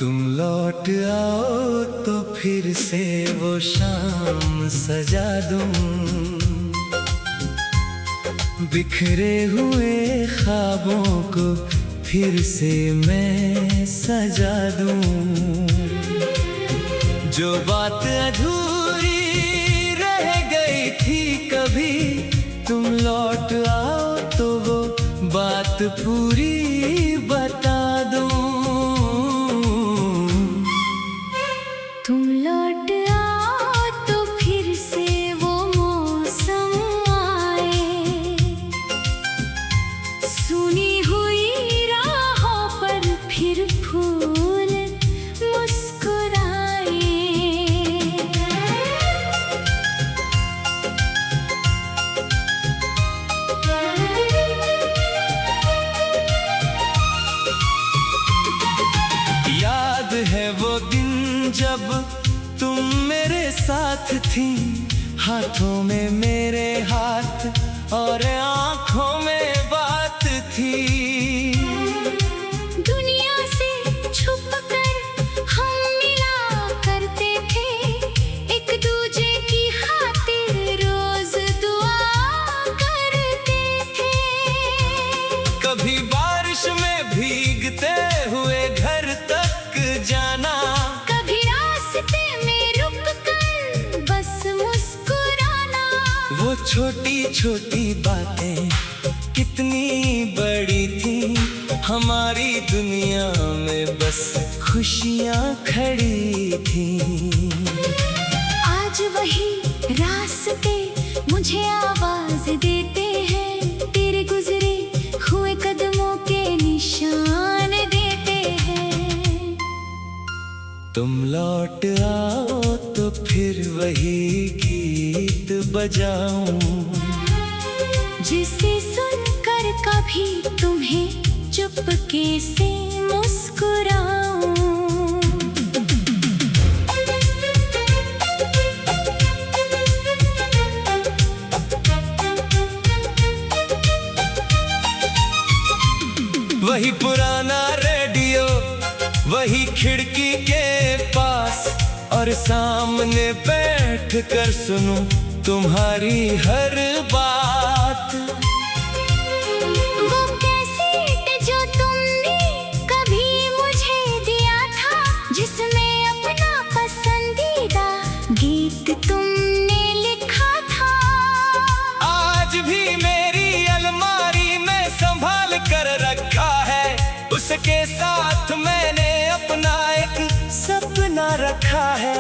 तुम लौट आओ तो फिर से वो शाम सजा दूं, बिखरे हुए ख्वाबों को फिर से मैं सजा दूं। जो बात अधूरी रह गई थी कभी, तुम लौट आओ तो वो बात पूरी बता दूं। तुम लौट आओ तो फिर से वो मौसम आए, सुनी हुई राहों पर फिर फूल मुस्कुराए। याद है वो दिन जब तुम मेरे साथ थी, हाथों में मेरे हाथ और आंखों में बात थी। दुनिया से छुपकर हम मिला करते थे, एक दूजे की खातिर रोज दुआ करते थे। कभी बारिश में भीगते हुए घर तक जाना, कभी रास्ते में रुक कर बस मुस्कुराना। वो छोटी छोटी बातें कितनी बड़ी थी, हमारी दुनिया में बस खुशियाँ खड़ी थी। आज वही रास्ते मुझे आवाज देते हैं, तेरे गुजरे हुए कदमों के निशान देते हैं। तुम लौट आओ तो फिर वही गीत बजाऊं, जिसे सुनकर कभी तुम्हें चुपके से मुस्कुराऊं। वही पुराना रेडियो, वही खिड़की के पास, और सामने बैठ कर सुनूं तुम्हारी हर बात। वो कैसेट जो तुमने कभी मुझे दिया था, जिसमें अपना पसंदीदा गीत तुमने लिखा था, आज भी मेरी अलमारी में संभाल कर रखा है। उसके साथ मैंने अपना एक सपना रखा है।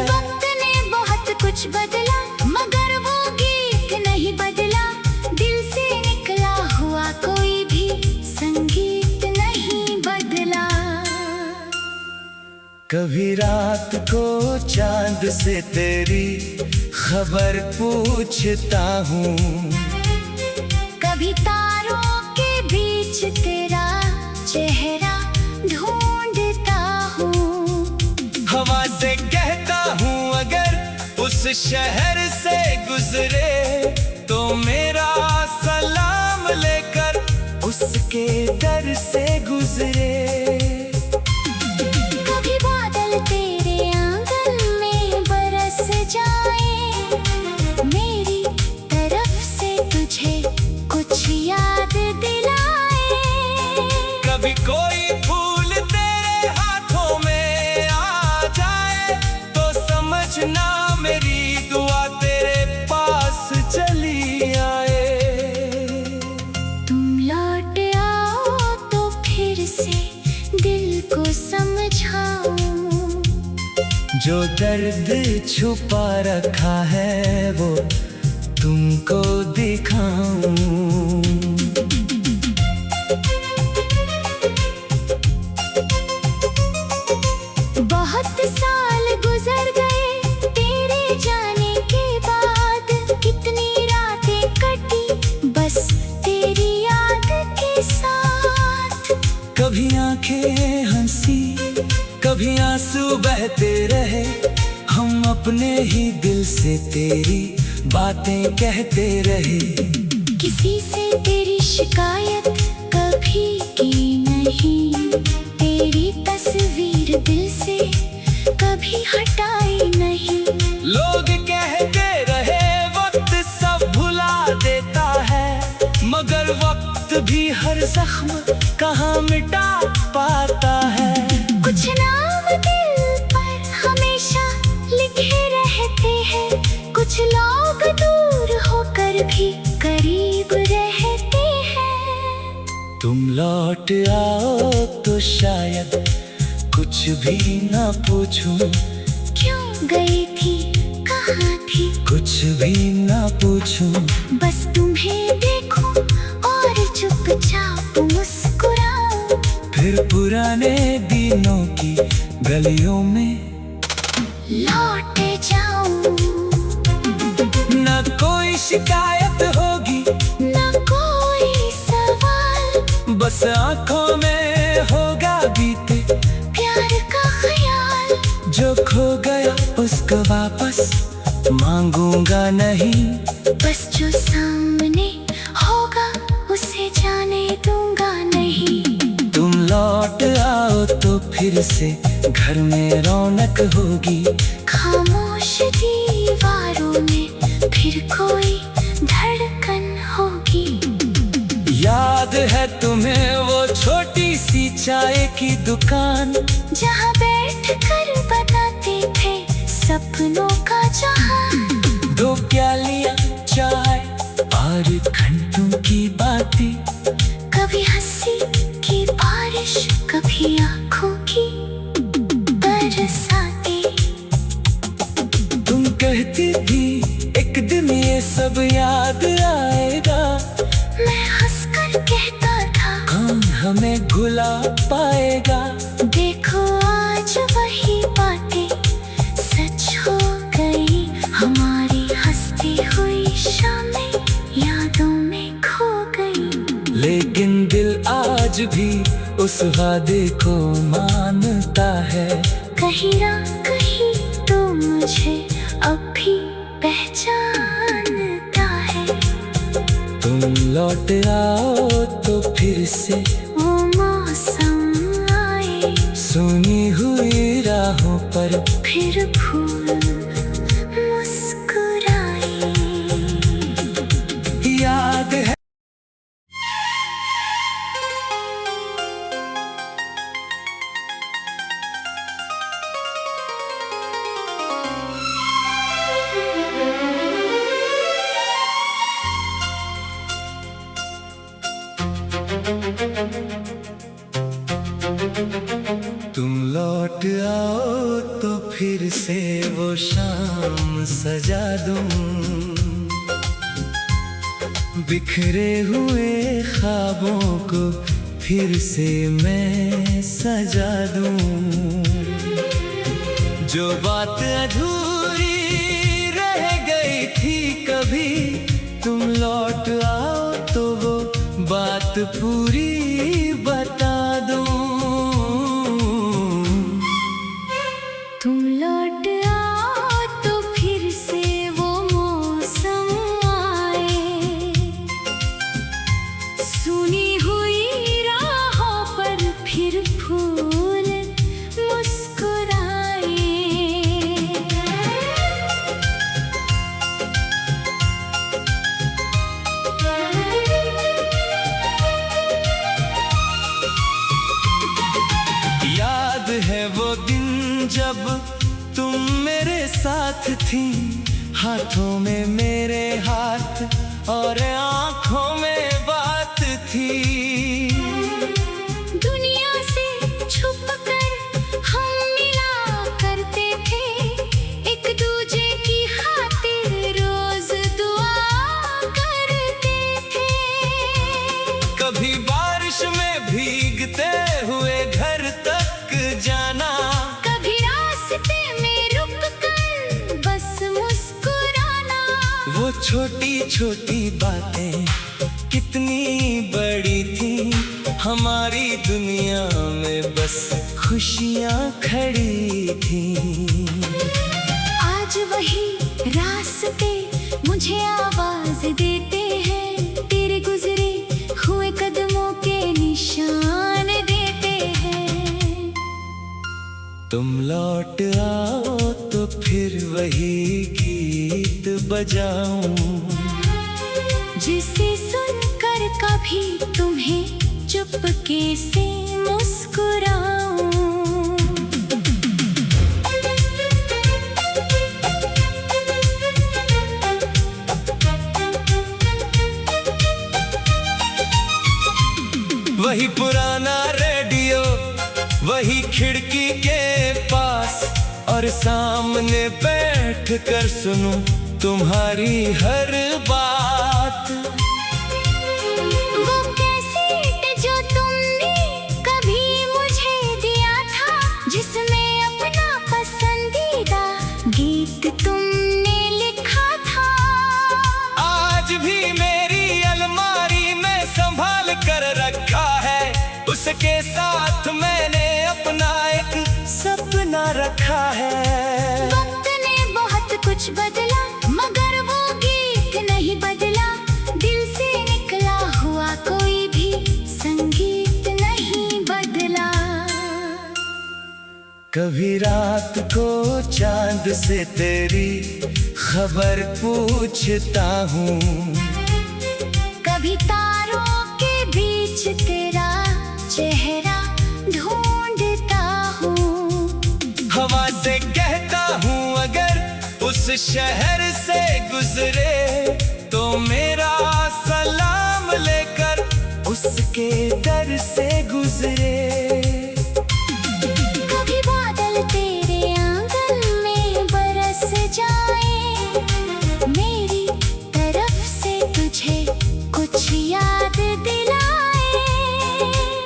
वक्त ने बहुत कुछ बदला, मगर वो गीत नहीं बदला। दिल से निकला हुआ कोई भी संगीत नहीं बदला। कभी रात को चांद से तेरी खबर पूछता हूँ, कभी तारों के बीच तेरा चेहरा ढूंढता हूँ। हवा से कहता हूँ अगर उस शहर से गुजरे, तो मेरा सलाम लेकर उसके दर से गुजरे। कभी बादल तेरे आंगन में बरस जाए, मेरी तरफ से तुझे कुछ याद दिलाए। कभी कोई फूल तेरे हाथों में आ जाए, तो समझना मेरी दुआ तेरे पास चली आए। तुम लौट आओ तो फिर से दिल को समझाऊं, जो दर्द छुपा रखा है वो तुमको दिखाऊं। बहुत साल गुजर गए तेरे जाने के बाद, कितनी रातें कटी बस तेरी याद के साथ। कभी आंखें हंसी, कभी आंसू बहते रहे, हम अपने ही दिल से तेरी बातें कहते रहे। किसी से तेरी शिकायत कभी वक्त भी हर जख्म कहाँ मिटा पाता है। कुछ नाम दिल पर हमेशा लिखे रहते हैं, कुछ लोग दूर होकर भी करीब रहते हैं। तुम लौट आओ तो शायद कुछ भी ना पूछूं, क्यों गई थी, कहाँ थी, कुछ भी ना पूछूं। बस तुम्हें देखूं और चुपचाप मुस्कुराऊं। फिर पुराने दिनों की गलियों में लौट जाऊं। ना कोई शिकायत होगी, ना कोई सवाल, बस आंखों में होगा बीते प्यार का ख्याल। जो खो गया उसको वापस मांगूंगा नहीं, बस जो सामने होगा उसे जाने दूंगा नहीं। तुम लौट आओ तो फिर से घर में रौनक होगी। खामोश दीवारों में फिर कोई धड़कन होगी। याद है तुम्हें वो छोटी सी चाय की दुकान, जहाँ बैठ कर बताते थे सपनों का जहां। 2 प्यालियां चाय और घंटों की बातें, कभी हंसी की बारिश, कभी आंखों की बरसातें। तुम कहती थी एक दिन ये सब याद आएगा, मैं हंसकर कहता था कौन हमें भुला पाएगा। देखो आज वही बातें सच हो गई, हमारी हंसती हुई शामें यादों में खो गई। लेकिन दिल आज भी उस वादे को मानता है। कहीं ना कहीं तो मुझे अब भी पहचानता है। तुम लौट आओ तो फिर से वो मौसम आए, सुनी हुई राहों पर फिर फूल मुस्कुराए। याद है तुम लौट आओ तो फिर से वो शाम सजा दूं, बिखरे हुए ख्वाबों को फिर से मैं सजा दूं। जो बात अधूरी रह गई थी कभी, तुम लौट आओ तो वो बात पूरी बता दूं। तुम लौट आओ तो फिर से वो मौसम आए, सुनी हुई राहों पर फिर फूल मुस्कुराए। याद है वो दिन जब तुम मेरे साथ थी, हाथों में मेरे हाथ और आंखों में बात थी। दुनिया से छुपकर हम मिला करते थे, एक दूजे की खातिर रोज दुआ करते थे। कभी बारिश में भीगते हुए घर तक जाना, कभी रास्ते में रुक कर बस मुस्कुराना। वो छोटी छोटी बातें कितनी बड़ी थी, हमारी दुनिया में बस खुशियाँ खड़ी थी। आज वही रास्ते मुझे आवाज देते हैं, तेरे गुजरे हुए कदमों के निशान देते हैं। तुम लौट आओ तो फिर वही गीत बजाऊं, जिसे सुनकर कभी कभी तुम्हें चुपके से मुस्कुराऊं। वही पुराना रेडियो, वही खिड़की के पास, और सामने बैठ कर सुनूं तुम्हारी हर बात। वो कैसेट जो तुमने कभी मुझे दिया था, जिसमें अपना पसंदीदा गीत तुमने लिखा था, आज भी मेरी अलमारी में संभाल कर रखा है। उसके साथ मैंने अपना एक सपना रखा है। वक्त ने बहुत कुछ बदला, मगर वो गीत नहीं बदला। दिल से निकला हुआ कोई भी संगीत नहीं बदला। कभी रात को चांद से तेरी खबर पूछता हूँ, कभी तारों के बीच तेरा चेहरा ढूंढता हूँ। हवा से कहता हूँ अगर उस शहर से गुजरे, तो मेरा सलाम लेकर उसके दर से गुजरे। कभी बादल तेरे आंगन में बरस जाए, मेरी तरफ से तुझे कुछ याद दिलाए।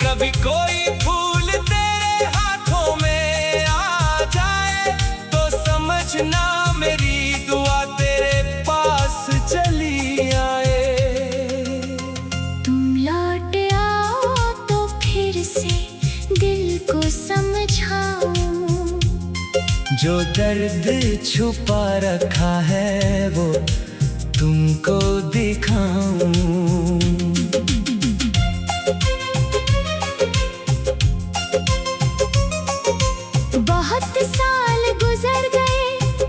कभी कोई फूल तेरे हाथों में आ जाए, तो समझना मेरी दुआ तेरे पास चली आए। तुम लौट आओ तो फिर से दिल को समझाऊं, जो दर्द छुपा रखा है वो तुमको दिखाऊं। बहुत साल गुजर गए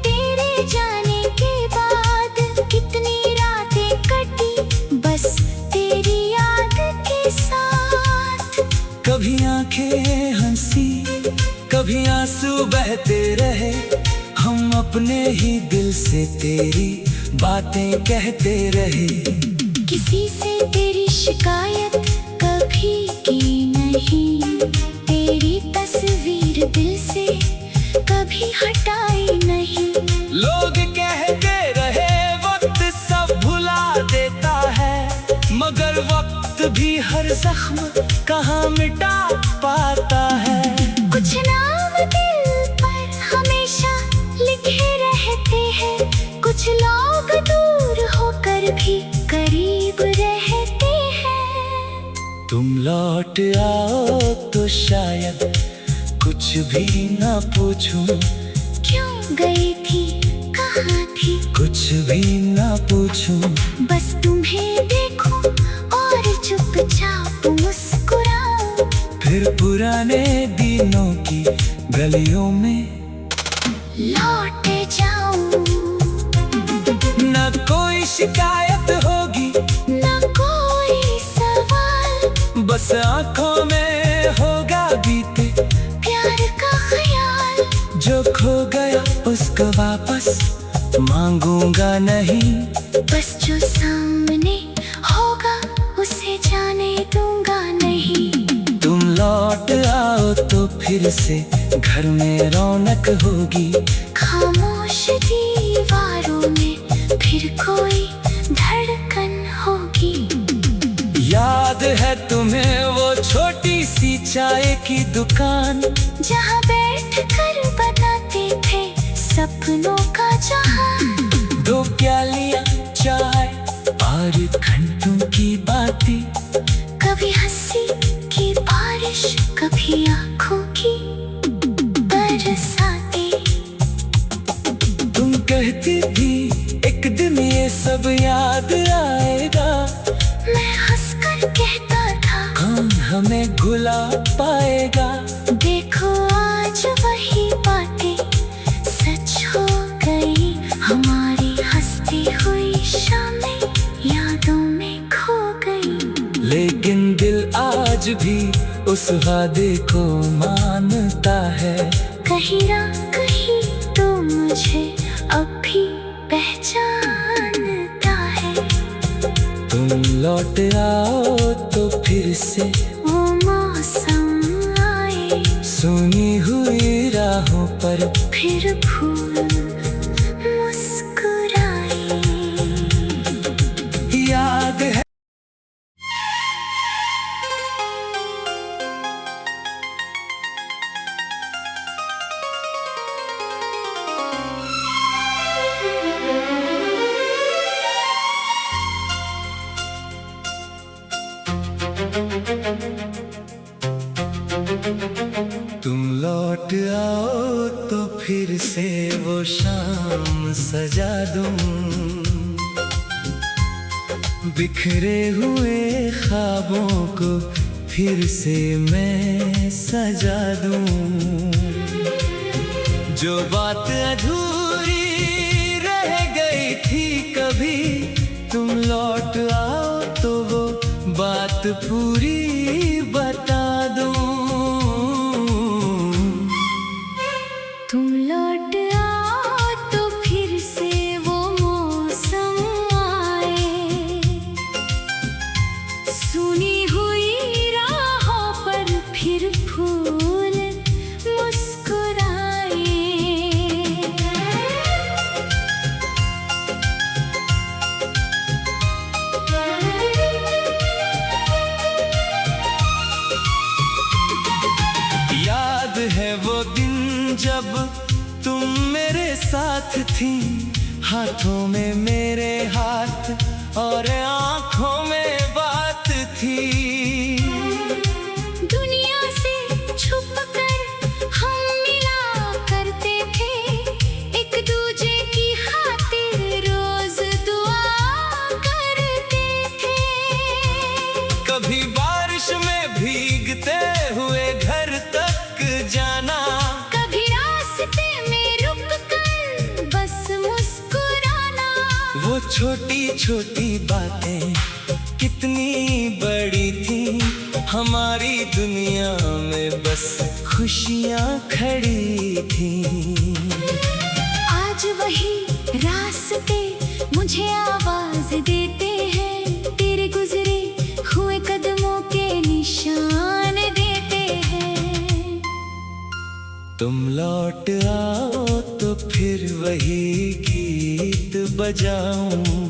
तेरे जाने के बाद, कितनी रातें कटी बस तेरी याद के साथ। कभी आंखें हंसी, कभी आंसू बहते रहे, हम अपने ही दिल से तेरी बातें कहते रहे। किसी से तेरी शिकायत कभी की नहीं, तेरी तस्वीर दिल से कभी हटाई नहीं। लोग कहते रहे वक्त सब भुला देता है, मगर वक्त भी हर जख्म कहाँ मिटा पाता है। कुछ नाम दिल पर हमेशा लिखे रहते हैं, कुछ लोग दूर होकर भी करीब रहते हैं। तुम लौट आओ तो शायद कुछ भी ना पूछूं, क्यों गई थी, कहाँ थी, कुछ भी ना पूछूं। बस तुम्हें देखूं और चुपचाप मुस्कुराऊं। फिर पुराने दिनों की गलियों में लौट जाऊं। न कोई शिकायत होगी, न कोई सवाल, बस आंखों में होगा बीते प्यार का ख्याल। जो खो गया उसको वापस मांगूंगा नहीं, बस जो सामने होगा उसे जाने दूंगा नहीं। तुम लौट आओ तो फिर से घर में रौनक होगी, खामोश दीवारों में फिर कोई धड़कन होगी। याद है तुम्हें वो छोटी सी चाय की दुकान, जहाँ बैठ कर बताते थे सपनों का जहां। दो प्यालियां चाय और घंटों की बातें, कभी हंसी की बारिश, कभी आंखों की बरसातें। तुम कहती थी एक दिन ये सब याद आएगा, मैं हंसकर कहता था कौन हमें भुला पाएगा। देखो आज वही बातें सच हो गई, हमारी हंसती हुई शामें यादों में खो गई। लेकिन दिल आज भी उस वादे को मानता है। कहीं ना कहीं तो मुझे अब भी पहचानता है। तुम लौट आओ तो फिर से वो मौसम आए, सुनी हुई राहों पर फिर फूल मुस्कुराए। याद है तुम लौट आओ तो फिर से वो शाम सजा दूं, बिखरे हुए ख्वाबों को फिर से मैं सजा दूं। जो बात अधूरी रह गई थी कभी, तुम लौट आओ तो वो बात पूरी बता दूं। तुम लौट आओ तो फिर से वो मौसम आए, सुनी हुई राहों पर फिर फूल मुस्कुराए। याद है वो दिन जब तुम मेरे साथ थी, हाथों में मेरे हाथ और आंखों में बात थी। दुनिया से छुपकर हम मिला करते थे, एक दूजे की खातिर रोज दुआ करते थे। कभी बारिश में भीगते हुए घर तक जाना, कभी रास्ते में रुक कर बस मुस्कुराना। वो छोटी छोटी बातें कितनी बड़ी थी, हमारी दुनिया में बस खुशियाँ खड़ी थी। आज वही रास्ते मुझे आवाज देते हैं, तेरे गुजरे हुए कदमों के निशान देते हैं। तुम लौट आओ तो फिर वही गीत बजाऊं,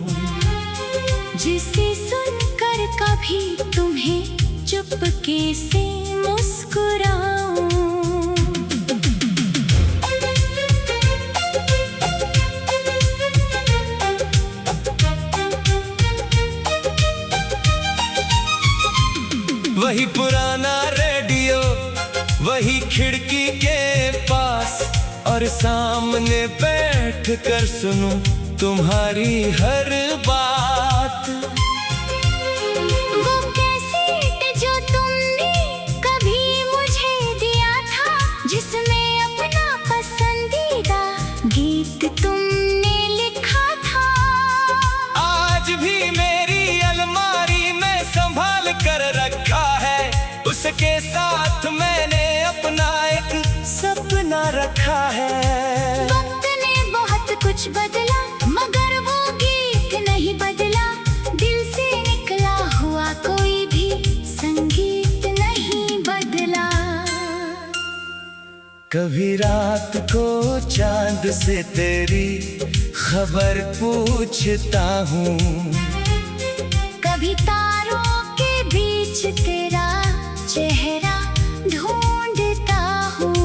जिसे सुनकर कभी तुम्हें चुपके से मुस्कुराऊं। वही पुराना रेडियो, वही खिड़की के पास, और सामने बैठ कर सुनूं तुम्हारी हर बात। वो कैसेट जो तुमने कभी मुझे दिया था, जिसमें अपना पसंदीदा गीत तुमने लिखा था, आज भी मेरी अलमारी में संभाल कर रखा है। उसके साथ मैंने अपना एक सपना रखा है। वक्त ने बहुत कुछ बदला, मगर वो गीत नहीं बदला। दिल से निकला हुआ कोई भी संगीत नहीं बदला। कभी रात को चांद से तेरी खबर पूछता हूँ, कभी तारों के बीच तेरा चेहरा ढूंढता हूँ।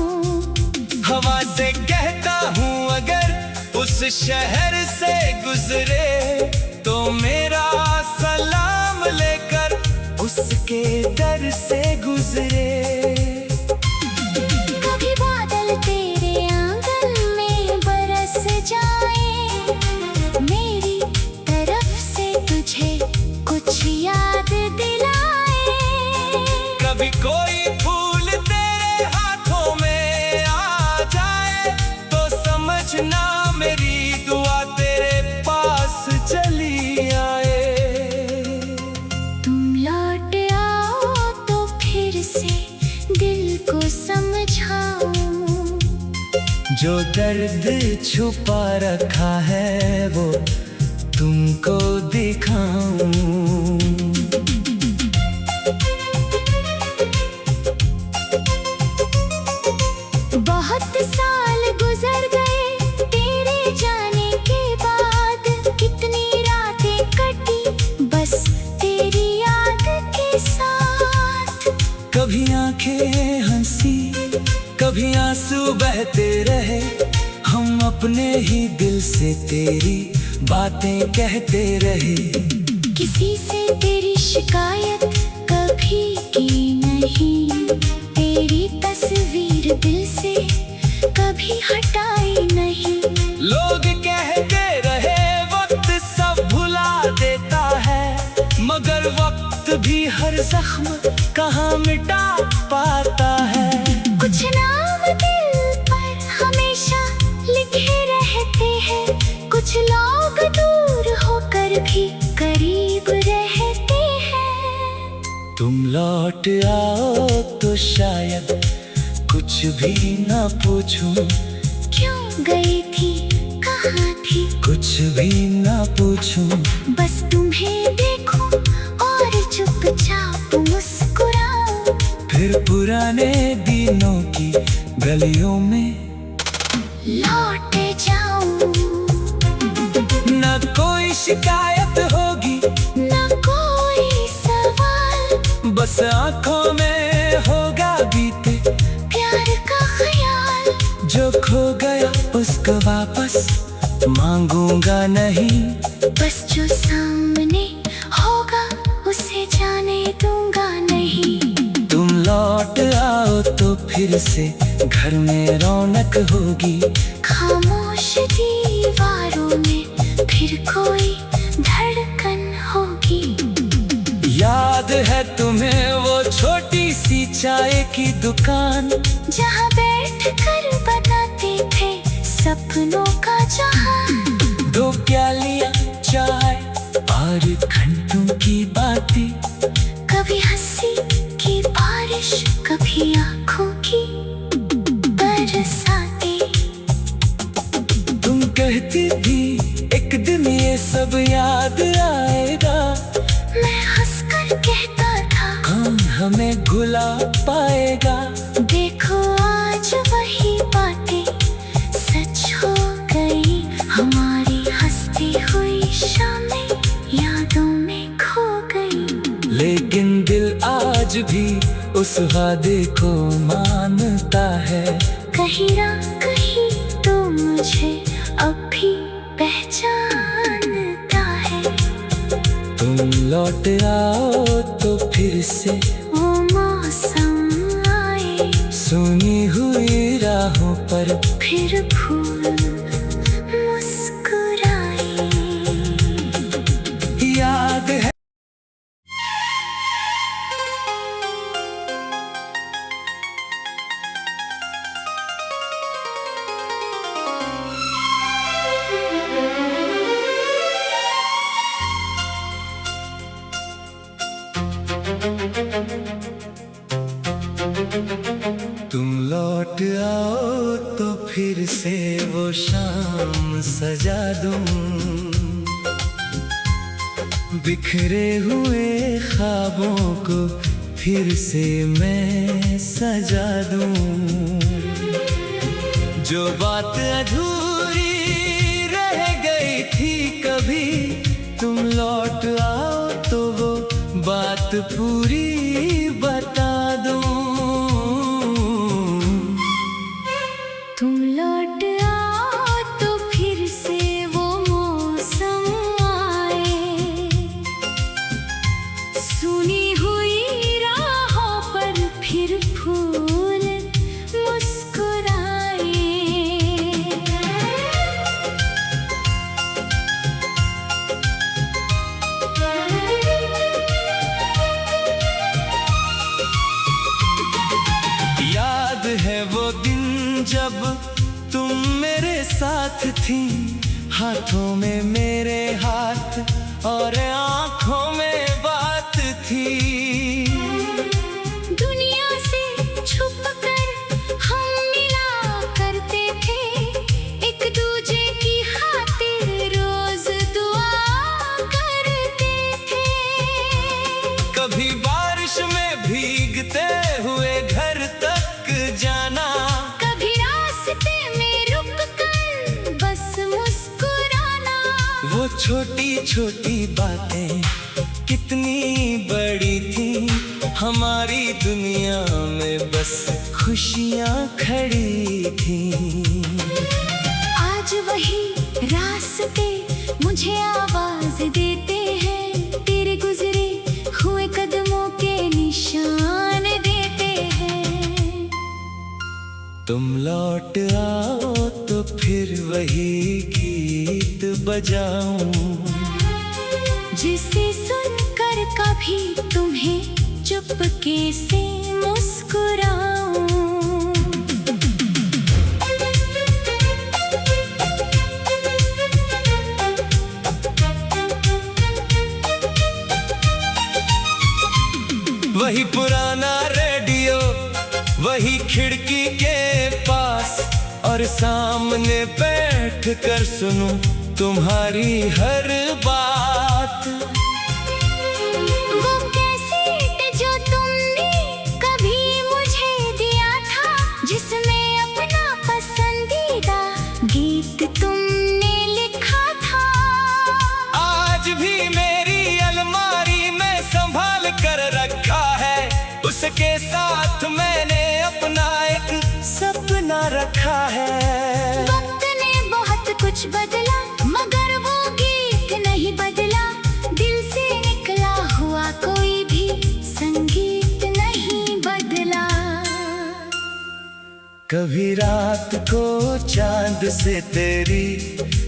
हवा से कहता हूँ अगर उस शहर से गुजरे, तो मेरा सलाम लेकर उसके दर से गुजरे। कभी बादल तेरे आंगन में बरस जाए, मेरी तरफ से तुझे कुछ याद दिलाए। कभी कोई फूल तेरे हाथों में आ जाए, तो समझना मेरी दुआ तेरे पास चली आए। तुम लौट कैसे दिल को समझाऊं। जो दर्द छुपा रखा है वो तुमको दिखाऊं। बहुत साल गुजर गए तेरे जाने के बाद, कितनी रातें कटी बस तेरी याद के साथ। कभी आंखें हंसी कभी आंसू बहते रहे, हम अपने ही दिल से तेरी बातें कहते रहे। किसी से तेरी शिकायत कभी की नहीं, तेरी तस्वीर दिल से कभी हटाई नहीं। लोग कहते रहे वक्त सब भुला देता है, मगर वक्त भी हर जख्म कहाँ मिटा पाता है। कुछ नाम दिल पर हमेशा लिखे रहते हैं, कुछ लोग दूर होकर भी करीब रहते हैं। तुम लौट आओ तो शायद कुछ भी ना पूछूं, क्यों गई थी कहाँ थी कुछ भी ना पूछूं। बस तुम्हें देखूं और चुपचाप मुस्कुराऊं। फिर पुराने दिनों की गलियों में लौट जाऊं। न कोई शिकायत होगी न कोई सवाल, बस आंखों में होगा बीते प्यार का ख्याल। जो खो गया उसको वापस मांगूंगा नहीं, बस जो सामने होगा उसे जाने दूंगा नहीं। तुम लौट आओ तो फिर से घर में रौनक होगी, खामोश दीवारों में फिर कोई धड़कन होगी। याद है तुम्हें वो छोटी सी चाय की दुकान, जहाँ बैठ कर बताते थे सपनों का जहां। दो प्यालियां चाय और घंटों की बातें, कभी हंसी की बारिश कभी आंखों की बरसातें। तुम कहती थी एक दिन ये सब याद आएगा, मैं हंसकर कहता था कौन हमें भुला पाएगा। देखो आज वही बातें सच हो गई, हमारी हंसती हुई शामें यादों में खो गई। लेकिन दिल आज भी उस वादे को मानता है, कहीं ना कहीं तो मुझे अब भी पहचानता है। तुम लौट आओ तो फिर से वो मौसम आए, सुनी हुई राहों पर फिर फूल मुस्कुराए। याद है तुम लौट आओ तो फिर से वो शाम सजा दूं, बिखरे हुए ख्वाबों को फिर से मैं सजा दूं। जो बात अधूरी रह गई थी कभी, तुम लौट आओ तो वो बात पूरी बता दूं। तुम लौट आओ तो फिर से वो मौसम आए, सुनी हुई राहों पर फिर फूल मुस्कुराए। याद है वो दिन जब तुम मेरे साथ थी, हाथों में मेरे हाथ और आंखों में बात थी। दुनिया भीगते हुए घर तक जाना। कभी रास्ते में रुक कर बस मुस्कुराना। वो छोटी छोटी बातें कितनी बड़ी थी, हमारी दुनिया में बस खुशियाँ खड़ी थी। आज वही रास्ते मुझे आवाज देते हैं, तेरे गुजरे हुए कदमों के निशान देते हैं। तुम लौट आओ तो फिर वही गीत बजाऊं, जिसे सुनकर कभी तुम्हें चुपके से मुस्कुराऊं। वही पुराना रेडियो, वही खिड़की के पास, और सामने बैठ कर सुनूं तुम्हारी हर बात। वो कैसेट जो तुमने कभी मुझे दिया था, जिसमें अपना पसंदीदा गीत तुमने लिखा था। आज भी मेरी अलमारी में संभाल कर रखा है, उसके साथ मैंने अपना एक सपना रखा है। वक्त ने बहुत कुछ बदला, मगर वो गीत नहीं बदला। दिल से निकला हुआ कोई भी संगीत नहीं बदला। कभी रात को चांद से तेरी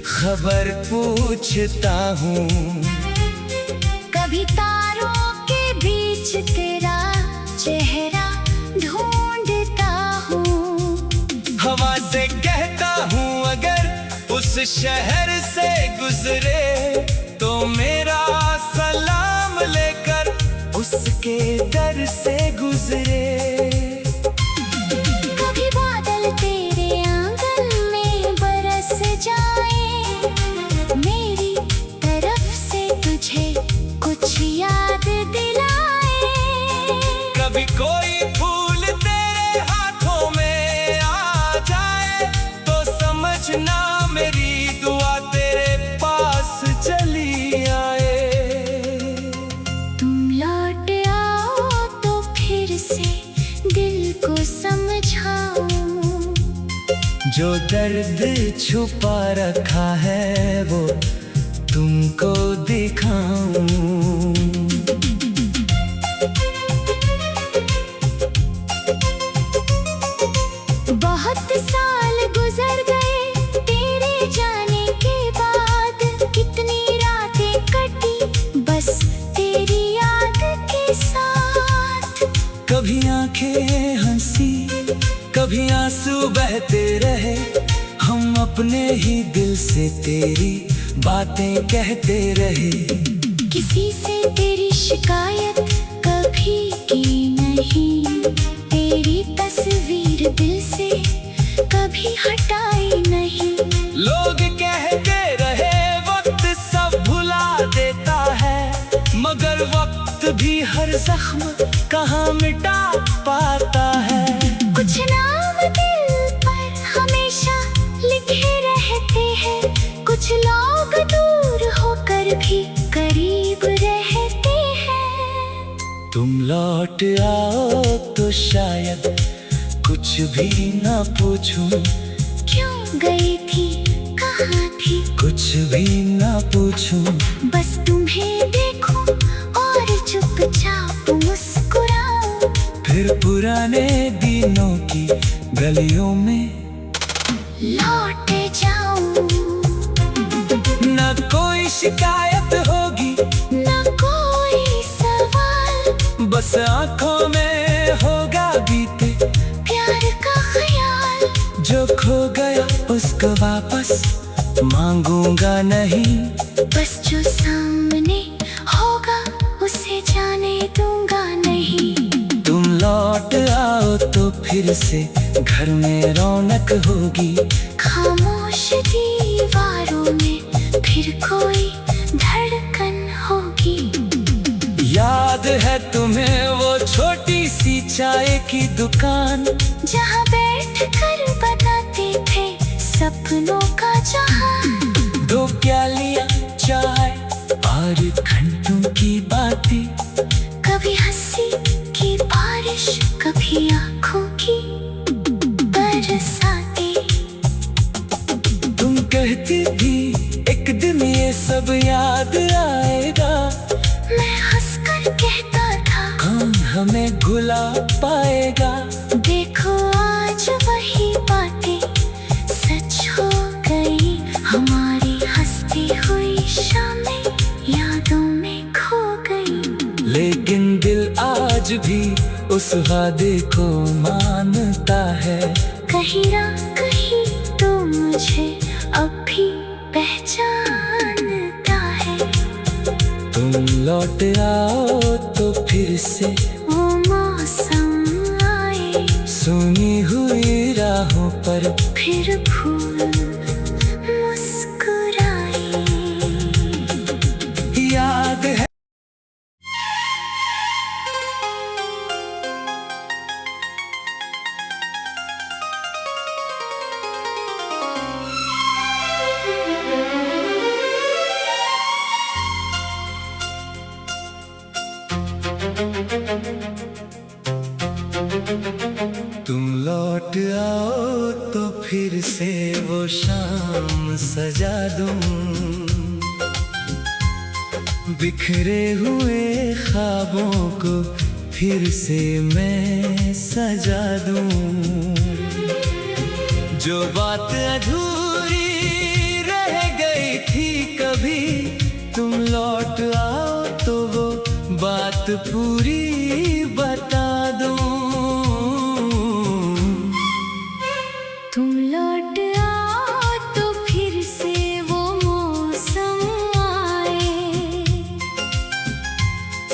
खबर पूछता हूँ, कभी तारों के बीच तेरा चेहरा ढूंढता हूँ। हवा से कहता हूँ अगर उस शहर से गुजरे, तो मेरा सलाम लेकर उसके दर से गुजरे। कभी बादल तेरे आंगन में बरस जाए, मेरी तरफ से तुझे कुछ याद दिलाए। कभी कोई फूल तेरे हाथों में आ जाए, तो समझना मेरी दुआ तेरे पास चली आए। तुम लौट आओ तो फिर से दिल को समझाऊं, जो दर्द छुपा रखा है वो तुमको दिखाऊं। बहुत साल गुजर गए तेरे जाने के बाद, कितनी रातें कटी बस तेरी याद के साथ। कभी आंखें हंसी, कभी आंसू बहते रहे, हम अपने ही दिल से तेरी बातें कहते रहे। किसी से तेरी शिकायत कभी की नहीं, तेरी तस्वीर दिल से कभी हटाई नहीं। लोग कहते रहे वक्त सब भुला देता है, मगर वक्त भी हर जख्म कहाँ मिटा पाता है। कुछ नाम दिल पर हमेशा लिखे रहते हैं, कुछ लोग दूर होकर भी करीब रहते हैं। तुम लौट आओ तो शायद कुछ भी ना पूछूं, क्यों गई थी कहाँ थी कुछ भी ना पूछूं। बस तुम्हें देखूं और चुपचाप मुस्कुराऊं। फिर पुराने दिनों की गलियों में लौट जाऊं। न कोई शिकायत होगी, न कोई सवाल, बस आंखों में होगा बीते प्यार का ख्याल। जो खो गया उसको वापस मांगूंगा नहीं, बस जो सामने होगा उसे जाने दूंगा नहीं। तुम लौट आओ तो फिर से घर में रौनक होगी, खामोश दीवारों में फिर कोई धड़कन होगी। याद है तुम्हें वो छोटी की दुकान, जहाँ बैठ कर बताते थे सपनों का जहां। 2 प्यालियां चाय और घंटों की बातें, कभी हंसी की बारिश, कभी आंखों की बरसाते। तुम कहती थी एक दिन ये सब याद आएगा, मैं हंसकर कहता था कौन हमें भुला पाएगा। देखो आज वही बातें सच हो गई, हमारी हंसती हुई शामें यादों में खो गई। लेकिन दिल आज भी उस वादे को मानता है, कहीं ना कहीं तो मुझे अब भी पहचानता है। तुम लौट आओ तो फिर से वो मौसम आए, सुनी हुई राहों पर फिर फूल मुस्कुराए। याद है तुम लौट आओ तो फिर से वो शाम सजा दूं, बिखरे हुए ख्वाबों को फिर से मैं सजा दूं। जो बात अधूरी रह गई थी कभी, तुम लौट आओ तो वो बात पूरी बता दूं। तुम लौट आओ तो फिर से वो मौसम आए,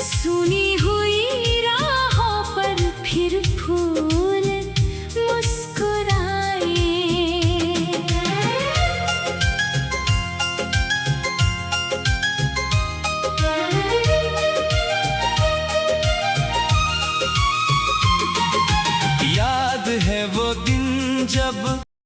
सुनी हुई राहों पर फिर फूल मुस्कुराए। याद है वो दिन जब